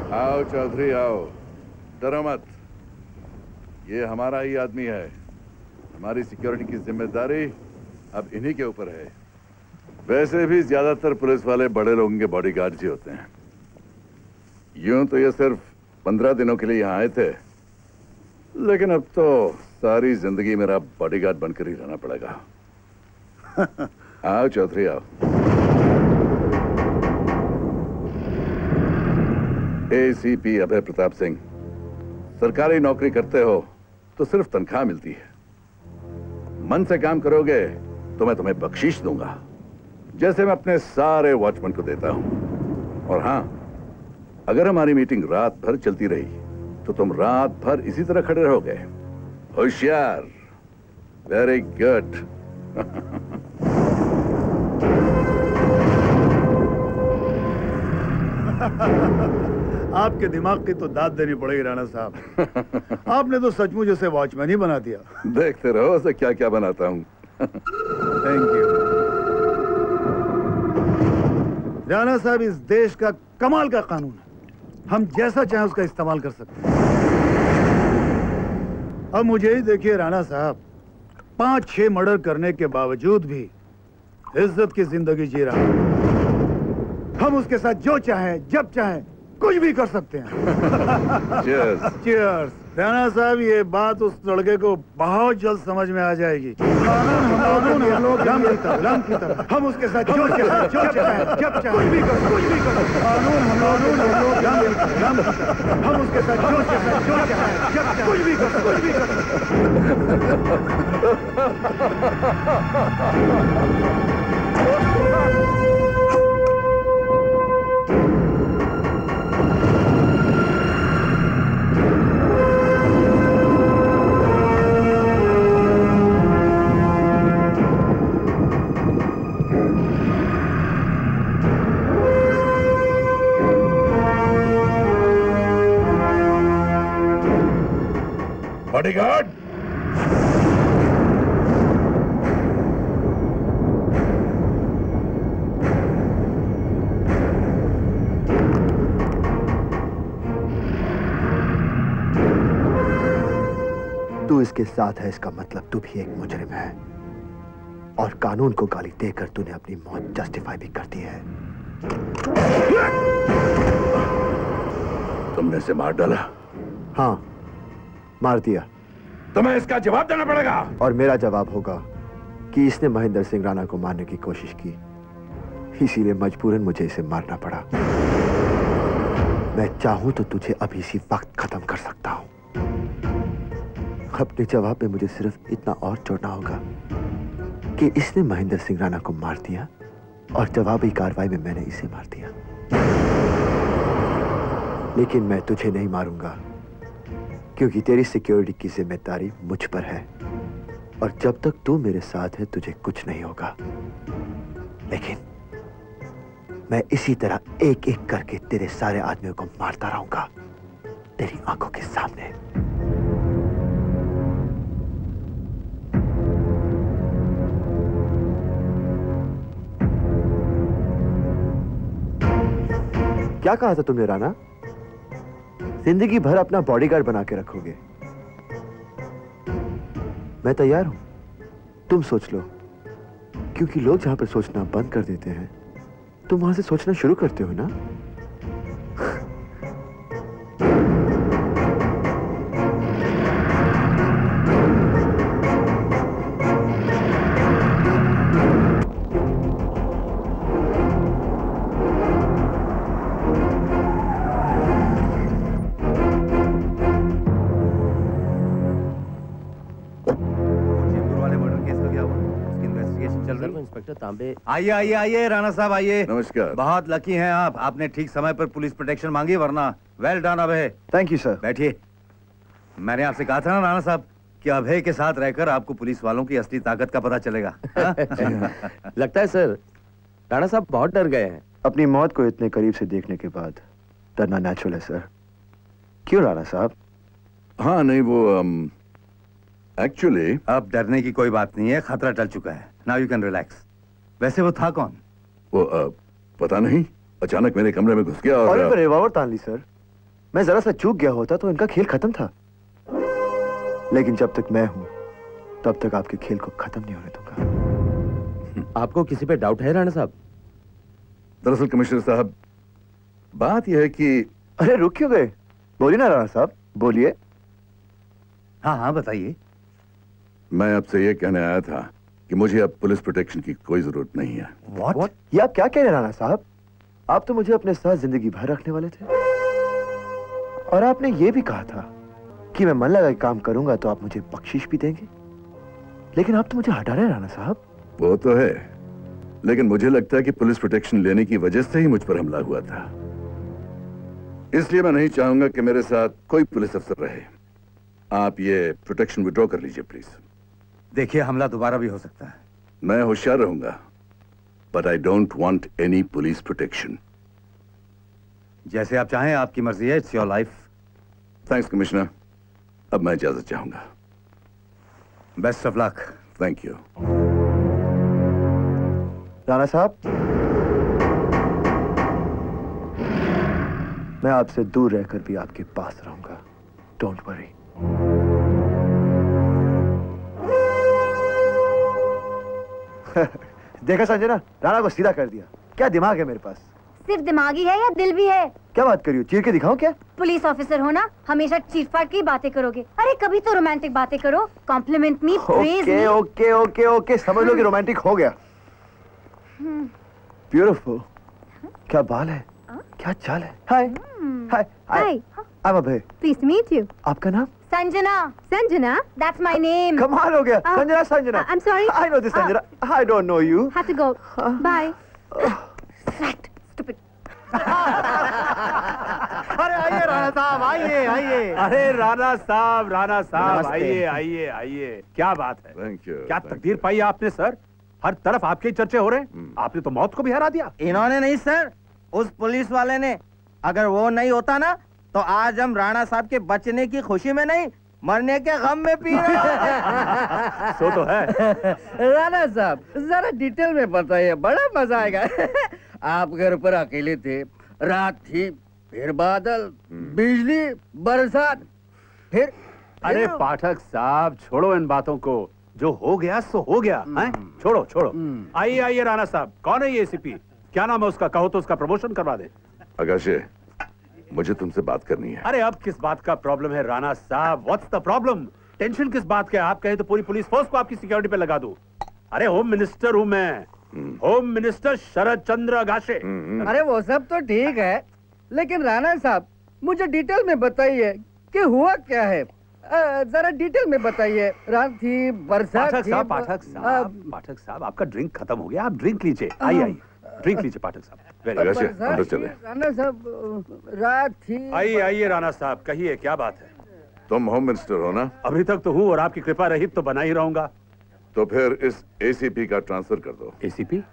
आओ चौधरी आओ, डरो मत। ये हमारा ही आदमी है। हमारी सिक्योरिटी की जिम्मेदारी अब इन्हीं के ऊपर है। वैसे भी ज्यादातर पुलिस वाले बड़े लोगों के बॉडीगार्ड ही होते हैं। यूं तो ये सिर्फ 15 दिनों के लिए यहाँ आए थे, लेकिन अब तो सारी जिंदगी मेरा बॉडीगार्ड बनकर ही रहना पड़ेगा। आओ चौधरी आओ। एसीपी अभय प्रताप सिंह, सरकारी नौकरी करते हो तो सिर्फ तनख्वाह मिलती है। मन से काम करोगे तो मैं तुम्हें बख्शीश दूंगा, जैसे मैं अपने सारे वॉचमैन को देता हूं। और हां, अगर हमारी मीटिंग रात भर चलती रही तो तुम रात भर इसी तरह खड़े रहोगे। होशियार। Very good. आपके दिमाग की तो दाद देनी पड़ेगी राणा साहब। आपने तो सचमुच उसे वॉचमैन ही बना दिया। देखते रहो उसे क्या क्या बनाता हूं। थैंक यू राणा साहब। इस देश का कमाल का कानून है, हम जैसा चाहें उसका इस्तेमाल कर सकते हैं। अब मुझे ही देखिए राणा साहब, 5-6 मर्डर करने के बावजूद भी इज्जत की जिंदगी जी रहा है। हम उसके साथ जो चाहें जब चाहें कुछ भी कर सकते हैं। Cheers. Cheers. राणा साहब, ये बात उस लड़के को बहुत जल्द समझ में आ जाएगी। कानून हम लोग लम की तरह हम उसके साथ जो चाहें जब चाहें कुछ भी कर कानून हम लोग लम की तरह हम उसके साथ जो चाहें जब चाहें कुछ भी कर बॉडीगार्ड, तू इसके साथ है, इसका मतलब तू भी एक मुजरिम है और कानून को गाली देकर तूने अपनी मौत जस्टिफाई भी कर दी है। तुमने इसे मार डाला? हाँ, मार दिया। तुम्हें इसका जवाब देना पड़ेगा। और मेरा जवाब होगा कि इसने महेंद्र सिंह राणा को मारने की कोशिश की, इसीलिए मजबूरन मुझे इसे मारना पड़ा। मैं चाहूं तो तुझे अभी इसी वक्त खत्म कर सकता हूं। अपने जवाब में मुझे सिर्फ इतना और जोड़ना होगा कि इसने महेंद्र सिंह राणा को मार दिया और जवाबी कार्रवाई में मैंने इसे मार दिया। लेकिन मैं तुझे नहीं मारूंगा, क्योंकि तेरी सिक्योरिटी की जिम्मेदारी मुझ पर है और जब तक तू मेरे साथ है तुझे कुछ नहीं होगा। लेकिन मैं इसी तरह एक एक करके तेरे सारे आदमियों को मारता रहूंगा तेरी आंखों के सामने। क्या कहा था तुमने राणा? जिंदगी भर अपना बॉडीगार्ड बना के रखोगे? मैं तैयार हूं, तुम सोच लो। क्योंकि लोग जहां पर सोचना बंद कर देते हैं, तुम वहां से सोचना शुरू करते हो ना। इंस्पेक्टर तांबे। आइए आइए आइए राणा साहब, आइए। नमस्कार। बहुत लकी हैं आप, आपने ठीक समय पर पुलिस प्रोटेक्शन मांगी, वरना well done Abhay. Thank you sir. बैठिए। मैंने आपसे कहा था ना राणा साहब कि अभय के साथ रहकर आपको पुलिस वालों की असली ताकत का पता चलेगा। लगता है सर राणा साहब बहुत डर गए हैं। अपनी मौत को इतने करीब से देखने के बाद डरना नेचुरल है सर। क्यों राणा साहब? हाँ नहीं, वो एक्चुअली अब डरने की कोई बात नहीं है, खतरा टल चुका है। Now you can relax. वैसे वो था कौन? वो पता नहीं, अचानक मेरे कमरे में घुस गया और रिवॉल्वर तान ली सर। मैं जरा सा चूक गया होता तो इनका खेल खत्म था, लेकिन जब तक मैं हूं तब तक आपके खेल को खत्म नहीं होने दूंगा। आपको किसी पे डाउट है राणा साहब? दरअसल कमिश्नर साहब, बात यह है कि अरे रुक क्यों गए? बोलिए ना राणा साहब, बोलिए। हाँ हाँ बताइए। मैं आपसे यह कहने आया था कि मुझे अब पुलिस प्रोटेक्शन की कोई जरूरत नहीं है। What? ये आप क्या कह रहे हैं राणा साहब? आप तो मुझे अपने साथ जिंदगी भर रखने वाले थे, और आपने ये भी कहा था कि मैं मन लगा के काम करूंगा तो आप मुझे बख्शिश भी देंगे, लेकिन आप तो मुझे हटा रहे हैं राणा साहब। वो तो है, लेकिन मुझे लगता है कि पुलिस प्रोटेक्शन लेने की वजह से ही मुझ पर हमला हुआ था, इसलिए मैं नहीं चाहूंगा कि मेरे साथ कोई पुलिस अफसर रहे। आप ये प्रोटेक्शन विड्रॉ कर लीजिए प्लीज। देखिए, हमला दोबारा भी हो सकता है। मैं होशियार रहूंगा, but I don't want any police protection. जैसे आप चाहें, आपकी मर्जी है। It's your life. Thanks commissioner, अब मैं इजाजत चाहूंगा। Best of luck. Thank you. Rana साहब, मैं आपसे दूर रहकर भी आपके पास रहूंगा। Don't worry. देखा संजना, राणा को सीधा कर दिया। क्या दिमाग है मेरे पास। सिर्फ दिमागी है या दिल भी है? क्या बात करी हो? चीर के दिखाऊं क्या? पुलिस ऑफिसर हो ना, हमेशा चीट-फाट की बातें करोगे। अरे कभी तो रोमांटिक बातें करो। कॉम्प्लीमेंट मी, प्रेज ओके मी। ओके ओके ओके, समझ लो कि रोमांटिक हो गया। ब्यूटीफुल। क्या बाल है, क्या चाल है। Hi hi hi. I am Abhay. Pleased to meet you. आपका नाम? Sanjana. Sanjana? That's my name. कमाल हो गया। Sanjana Sanjana. I'm sorry. I know this Sanjana. I don't know you. Have to go. Bye. Rat. Stupid. अरे आइए राणा साहब, आइए आइए। अरे राणा साहब आइए आइए आइए। क्या बात है। Thank you. क्या तकदीर पाई आपने सर। हर तरफ आपके ही चर्चे हो रहे हैं। आपने तो मौत को भी हरा दिया। इन्होंने नहीं सर, उस पुलिस वाले ने। अगर वो नहीं होता ना, तो आज हम राणा साहब के बचने की खुशी में नहीं, मरने के गम में पी रहे हैं। सो तो है। राणा साहब, जरा डिटेल में बताइए, बड़ा मजा आएगा। आप घर पर अकेले थे, रात थी, फिर बादल, बिजली, बरसात, फिर अरे पाठक साहब, छोड़ो इन बातों को। जो हो गया सो हो गया है। छोड़ो छोड़ो। आइए आइए राणा साहब, कौन है ये एसीपी? क्या नाम है उसका? कहो तो उसका प्रमोशन करवा दे। आकाशे, मुझे तुमसे बात करनी है। अरे अब किस बात का प्रॉब्लम है राणा साहब? What's the problem? टेंशन किस बात का है? आप कहे तो पूरी पुलिस फोर्स को आपकी सिक्योरिटी पे लगा दूं। अरे होम मिनिस्टर हूं मैं, होम मिनिस्टर शरद चंद्र अगाशे। अरे वो सब तो ठीक है, लेकिन राणा साहब मुझे डिटेल में बताइए कि हुआ क्या है। जरा डिटेल में बताइए। रात थी, बरसात थी। पाठक साहब आपका ड्रिंक खत्म हो गया, आप ड्रिंक लीजिए। आइए आइए, ड्रिंक लीजिए पाठक साहब। आकाशे, अंदर चले। राणा साहब, रात थी। आइए आइए राणा साहब, कहिए क्या बात है? तुम होम मिनिस्टर हो ना? अभी तक तो हूँ, और आपकी कृपा रही तो बना ही रहूंगा। तो फिर इस एसीपी का ट्रांसफर कर दो। एसीपी?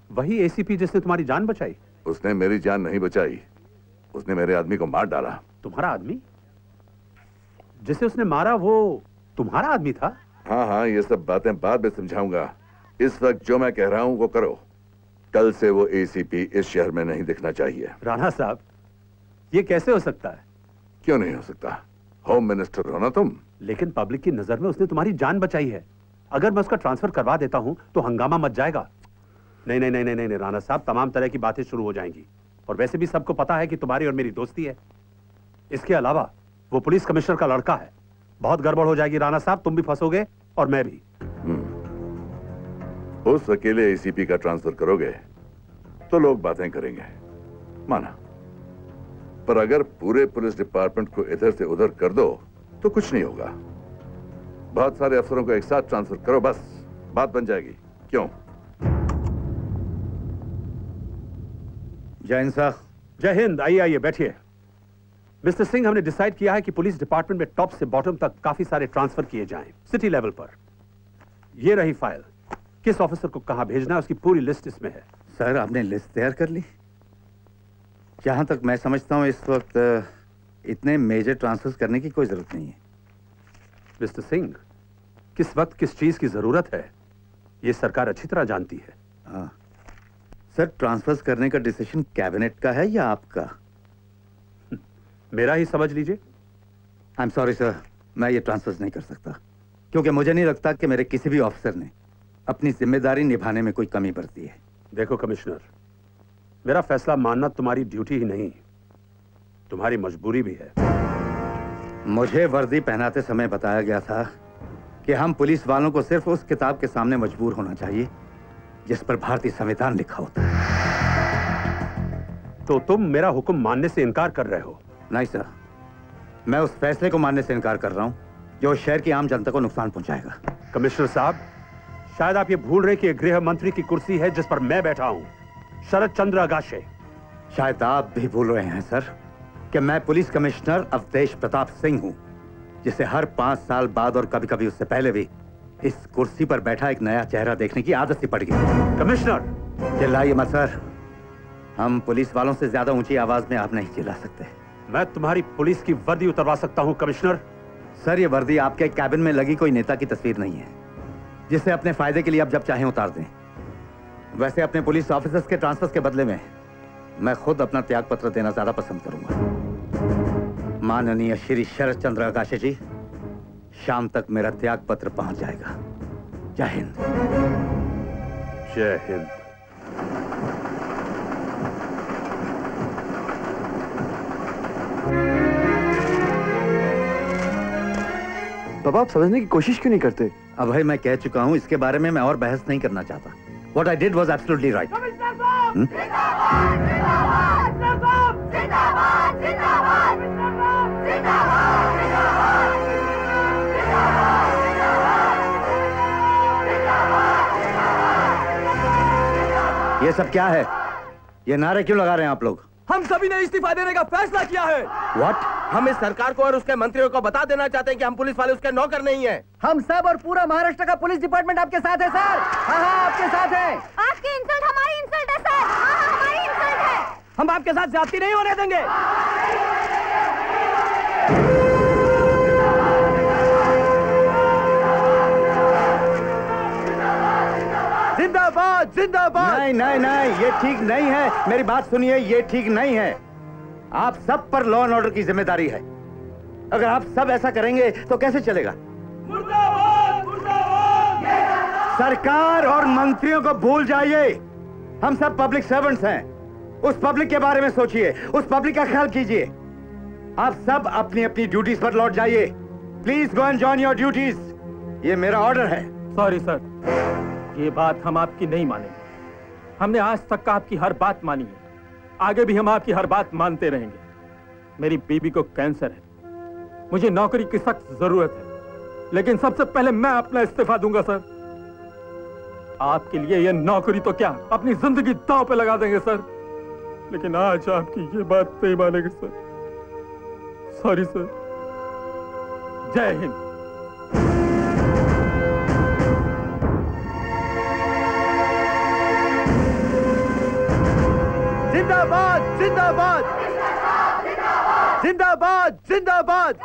वही एसीपी जिसने तुम्हारी जान बचाई? उसने मेरी जान नहीं बचाई, उसने मेरे आदमी को मार डाला। तुम्हारा आदमी? जिसे उसने मारा वो तुम्हारा आदमी था? हाँ हाँ, ये सब बातें बाद में समझाऊंगा। इस वक्त जो मैं कह रहा हूँ वो करो। कल से वो एसीपी इस शहर में नहीं दिखना चाहिए। राणा साहब, ये कैसे हो सकता है? क्यों नहीं हो सकता? होम मिनिस्टर हो ना तुम। लेकिन पब्लिक की नजर में उसने तुम्हारी जान बचाई है। अगर मैं उसका ट्रांसफर करवा देता हूं तो हंगामा मच जाएगा। नहीं नहीं नहीं नहीं नहीं राणा साहब, तमाम तरह की बातें शुरू हो जाएंगी। और वैसे भी सबको पता है कि तुम्हारी और मेरी दोस्ती है। इसके अलावा वो पुलिस कमिश्नर का लड़का है। बहुत गड़बड़ हो जाएगी राणा साहब, तुम भी फंसोगे और मैं भी। उस अकेले एसीपी का ट्रांसफर करोगे तो लोग बातें करेंगे, माना। पर अगर पूरे पुलिस डिपार्टमेंट को इधर से उधर कर दो तो कुछ नहीं होगा। बहुत सारे अफसरों को एक साथ ट्रांसफर करो, बस बात बन जाएगी। क्यों? जय हिंद साहब। जय हिंद। आइए आइए, बैठिए। मिस्टर सिंह, हमने डिसाइड किया है कि पुलिस डिपार्टमेंट में टॉप से बॉटम तक काफी सारे ट्रांसफर किए जाएं, सिटी लेवल पर। ये रही फाइल। किस ऑफिसर को कहां भेजना है उसकी पूरी लिस्ट इसमें है। सर, आपने लिस्ट तैयार कर ली? जहां तक मैं समझता हूं इस वक्त इतने मेजर ट्रांसफर करने की कोई जरूरत नहीं है। मिस्टर सिंह, किस वक्त किस चीज की जरूरत है ये सरकार अच्छी तरह जानती है। हाँ सर, ट्रांसफर करने का डिसीजन कैबिनेट का है या आपका? मेरा ही समझ लीजिए। आई एम सॉरी सर, मैं ये ट्रांसफर नहीं कर सकता क्योंकि मुझे नहीं लगता कि मेरे किसी भी ऑफिसर ने अपनी जिम्मेदारी निभाने में कोई कमी बरती है। देखो कमिश्नर, मेरा फैसला मानना तुम्हारी ड्यूटी ही नहीं, तुम्हारी मजबूरी भी है। मुझे वर्दी पहनाते समय बताया गया था कि हम पुलिस वालों को सिर्फ उस किताब के सामने मजबूर होना चाहिए जिस पर भारतीय संविधान लिखा होता है। तो तुम मेरा हुक्म मानने से इनकार कर रहे हो? नहीं सर, मैं उस फैसले को मानने से इनकार कर रहा हूं जो शहर की आम जनता को नुकसान पहुंचाएगा। कमिश्नर साहब, शायद आप ये भूल रहे कि ये गृह मंत्री की कुर्सी है जिस पर मैं बैठा हूं, शरद चंद्र अगाशे। शायद आप भी भूल रहे हैं सर कि मैं पुलिस कमिश्नर अवधेश प्रताप सिंह हूं, जिसे हर 5 साल बाद और कभी कभी उससे पहले भी इस कुर्सी पर बैठा एक नया चेहरा देखने की आदत सी पड़ गई। कमिश्नर, चिल्लाइए मत सर, हम पुलिस वालों से ज्यादा ऊंची आवाज में आप नहीं चिल्ला सकते। मैं तुम्हारी पुलिस की वर्दी उतरवा सकता हूं कमिश्नर। सर, ये वर्दी आपके कैबिन में लगी कोई नेता की तस्वीर नहीं है जिसे अपने फायदे के लिए आप जब चाहें उतार दें। वैसे अपने पुलिस ऑफिसर्स के ट्रांसफर के बदले में मैं खुद अपना त्याग पत्र देना ज्यादा पसंद करूंगा। माननीय श्री शरद चंद्र अगाशे जी, शाम तक मेरा त्याग पत्र पहुंच जाएगा। जय हिंद। जय हिंद। बाबा, आप समझने की कोशिश क्यों नहीं करते? अब भाई मैं कह चुका हूं, इसके बारे में मैं और बहस नहीं करना चाहता। What I did was absolutely right. ये सब क्या है? ये नारे क्यों लगा रहे हैं आप लोग? हम सभी ने इस्तीफा देने का फैसला किया है। What? हम इस सरकार को और उसके मंत्रियों को बता देना चाहते हैं कि हम पुलिस वाले उसके नौकर नहीं हैं। हम सब और पूरा महाराष्ट्र का पुलिस डिपार्टमेंट आपके साथ है सर। हाँ हाँ, आपके साथ है। आपकी इंसल्ट हमारी इंसल्ट है सर। हाँ, हमारी इंसल्ट है। हम आपके साथ ज्यादती नहीं होने देंगे। जिंदाबाद जिंदाबाद। नहीं नहीं नहीं, ये ठीक नहीं है। मेरी बात सुनिए, ये ठीक नहीं है। आप सब पर लॉ एंड ऑर्डर की जिम्मेदारी है। अगर आप सब ऐसा करेंगे तो कैसे चलेगा? मुर्दाबाद, मुर्दाबाद। सरकार और मंत्रियों को भूल जाइए। हम सब पब्लिक सर्वेंट्स हैं। उस पब्लिक के बारे में सोचिए, उस पब्लिक का ख्याल कीजिए। आप सब अपनी अपनी ड्यूटीज पर लौट जाइए। Please go and join your duties. ये मेरा ऑर्डर है। सॉरी सर, ये बात हम आपकी नहीं मानेंगे। हमने आज तक का आपकी हर बात मानी है, आगे भी हम आपकी हर बात मानते रहेंगे। मेरी बीबी को कैंसर है, मुझे नौकरी की सख्त जरूरत है, लेकिन सबसे पहले मैं अपना इस्तीफा दूंगा सर। आपके लिए ये नौकरी तो क्या, अपनी जिंदगी दांव पे लगा देंगे सर। लेकिन आज आपकी ये बात नहीं मानेंगे सर। Sorry sir. जय हिंद। जिंदाबाद जिंदाबाद जिंदाबाद जिंदाबाद।